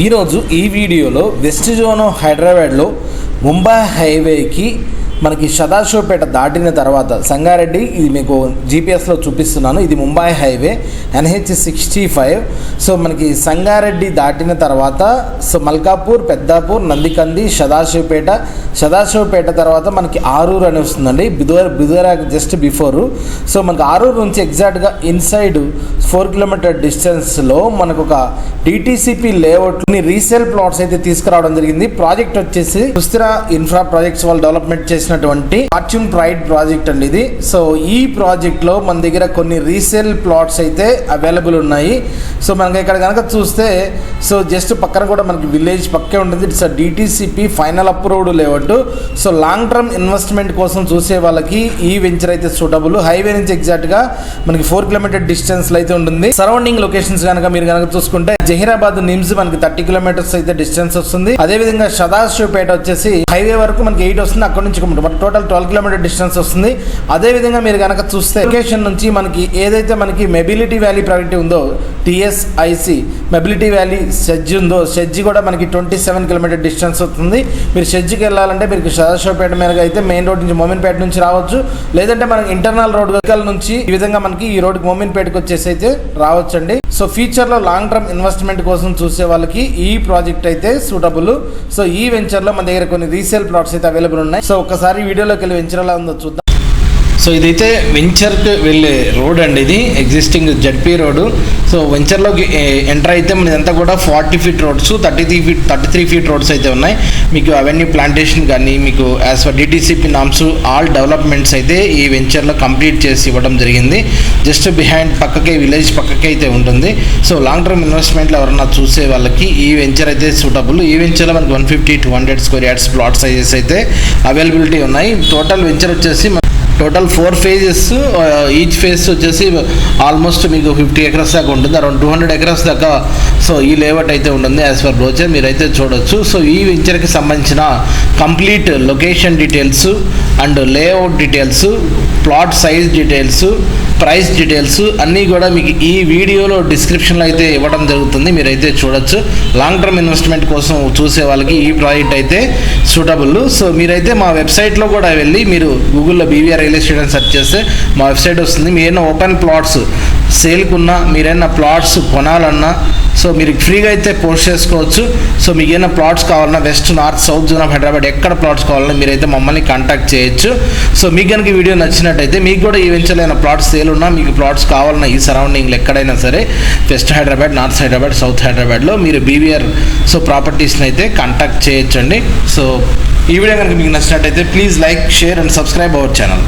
ఈరోజు ఈ వీడియోలో వెస్ట్ జోన్ హైదరాబాద్లో ముంబై హైవేకి మనకి సదాశివపేట దాటిన తర్వాత సంగారెడ్డి, ఇది మీకు జీపీఎస్లో చూపిస్తున్నాను, ఇది ముంబై హైవే NH65. సో మనకి సంగారెడ్డి దాటిన తర్వాత సో మల్కాపూర్, పెద్దాపూర్, నందికంది, సదాశివపేట తర్వాత మనకి ఆరూరు అని వస్తుందండి. బుధవార జస్ట్ బిఫోరు. సో మనకి ఆరూరు నుంచి ఎగ్జాక్ట్గా ఇన్సైడ్ 4 కిలోమీటర్ డిస్టెన్స్లో మనకు ఒక డిటిసిపి లేఅవుట్ని రీసేల్ ప్లాట్స్ అయితే తీసుకురావడం జరిగింది. ప్రాజెక్ట్ వచ్చేసి సుస్థిర ఇన్ఫ్రా ప్రాజెక్ట్స్ వాళ్ళు డెవలప్మెంట్ చేసినటువంటి ఫార్చ్యూన్ ప్రైడ్ ప్రాజెక్ట్ అండి ఇది. సో ఈ ప్రాజెక్ట్ లో మన దగ్గర కొన్ని రీసేల్ ప్లాట్స్ అయితే అవైలబుల్ ఉన్నాయి. సో మనకి ఇక్కడ కనుక చూస్తే సో జస్ట్ పక్కన కూడా మనకి విలేజ్ పక్కే ఉంటుంది. It's DTCP final approved layout. So long term investment కోసం చూసే వాళ్ళకి ఈ వెంచర్ అయితే సూటబుల్. హైవే నుంచి ఎగ్జాక్ట్ గా మనకి 4 కిలోమీటర్ డిస్టెన్స్ లో అయితే ఉంటుంది. సరౌండింగ్ లొకేషన్స్ కనుక మీరు కనుక చూసుకుంటే జహీరాబాద్ నిమ్స్ మనకి 30 కిలోమీటర్స్ అయితే డిస్టెన్స్ వస్తుంది. అదే విధంగా సదాశివపేట వచ్చేసి హైవే వరకు మనకి 8 వస్తుంది, అక్కడ నుంచి టోటల్ 12 కిలోమీటర్ డిస్టెన్స్ వస్తుంది. అదే విధంగా మీరు కనుక చూస్తే లొకేషన్ నుంచి మనకి ఏదైతే మనకి మొబిలిటీ వ్యాలీ ప్రాజెక్ట్ ఉందో TSIC మొబిలిటీ వ్యాలీ షెడ్జ్ ఉందో, షెడ్జ్ కూడా మనకి 27 కిలోమీటర్ డిస్టెన్స్ వస్తుంది. మీరు షెడ్జ్కి వెళ్ళాలంటే మీరు సదాశివపేట మీదగా అయితే మెయిన్ రోడ్ నుంచి మోమిన్పేట నుంచి రావచ్చు, లేదంటే మనకి ఇంటర్నల్ రోడ్ నుంచి ఈ విధంగా మనకి ఈ రోడ్కి మోమిన్పేటకి వచ్చేసి అయితే రావచ్చండి. సో ఫ్యూచర్లో లాంగ్ టర్మ్ ఇన్వెస్ట్మెంట్ కోసం చూసే వాళ్ళకి ఈ ప్రాజెక్ట్ అయితే సూటబుల్. సో ఈ వెంచర్లో మన దగ్గర కొన్ని రీసేల్ ప్లాట్స్ అయితే అవైలబుల్ ఉన్నాయి. సో ఒకసారి వీడియోలోకి వెళ్ళి వెంచర్ ఎలా ఉందో చూద్దాం. సో ఇదైతే వెంచర్కి వెళ్ళే రోడ్ అండి, ఇది ఎగ్జిస్టింగ్ జడ్పీ రోడ్. సో వెంచర్లోకి ఎంటర్ అయితే మన ఇదంతా కూడా 40 ఫీట్ రోడ్స్, 33 ఫీట్ రోడ్స్ అయితే ఉన్నాయి. మీకు అవెన్యూ ప్లాంటేషన్ కానీ మీకు as for DTCP norms all developments అయితే ఈ వెంచర్లో కంప్లీట్ చేసి ఇవ్వడం జరిగింది. జస్ట్ బిహైండ్ పక్కకే విలేజ్ పక్కకే అయితే ఉంటుంది. సో లాంగ్ టర్మ్ ఇన్వెస్ట్మెంట్లో ఎవరన్నా చూసే వాళ్ళకి ఈ వెంచర్ అయితే సూటబుల్. ఈ వెంచర్లో మనకి 150-200 స్క్వేర్ యార్డ్స్ ప్లాట్ సైజెస్ అయితే అవైలబిలిటీ ఉన్నాయి. టోటల్ వెంచర్ వచ్చేసి టోటల్ 4 phases, ఈచ్ ఫేజ్ వచ్చేసి ఆల్మోస్ట్ మీకు 50 acres దాకా ఉంటుంది, అరౌండ్ 200 acres దాకా. సో ఈ లేఅవుట్ అయితే ఉంటుంది యాజ్ పర్ బ్రోచర్ మీరైతే చూడొచ్చు. సో ఈ వెంచర్కి సంబంధించిన complete location details and layout details, plot size details, price details అన్నీ కూడా మీకు ఈ వీడియోలో డిస్క్రిప్షన్లో అయితే ఇవ్వడం జరుగుతుంది, మీరైతే చూడొచ్చు. లాంగ్ టర్మ్ ఇన్వెస్ట్మెంట్ కోసం చూసే వాళ్ళకి ఈ ప్రాజెక్ట్ అయితే సూటబుల్. సో మీరైతే మా వెబ్సైట్లో కూడా వెళ్ళి మీరు గూగుల్లో BVR రియల్ ఎస్టేట్ అని సెర్చ్ చేస్తే మా వెబ్సైట్ వస్తుంది. మీరైనా ఓపెన్ ప్లాట్స్ సేల్కున్నా, మీరైనా ప్లాట్స్ కొనాలన్నా సో మీరు ఫ్రీగా అయితే పోస్ట్ చేసుకోవచ్చు. సో మీకు ఏమైనా ప్లాట్స్ కావాలన్నా west, north, south zone of Hyderabad ఎక్కడ ప్లాట్స్ కావాలన్నా మీరైతే మమ్మల్ని కాంటాక్ట్ చేయొచ్చు. సో మీకు కనుక వీడియో నచ్చినట్టయితే మీకు కూడా ఈ వెంచర్లో అయినా ప్లాట్స్ సేల్ ఉన్నా, మీకు ప్లాట్స్ కావాలన్నా ఈ సరౌండింగ్లో ఎక్కడైనా సరే west Hyderabad, north Hyderabad, south హైదరాబాద్లో మీరు BVR సో ప్రాపర్టీస్ని అయితే కాంటాక్ట్ చేయొచ్చండి. సో ఈ వీడియో కనుక మీకు నచ్చినట్టయితే please like, share and subscribe our channel.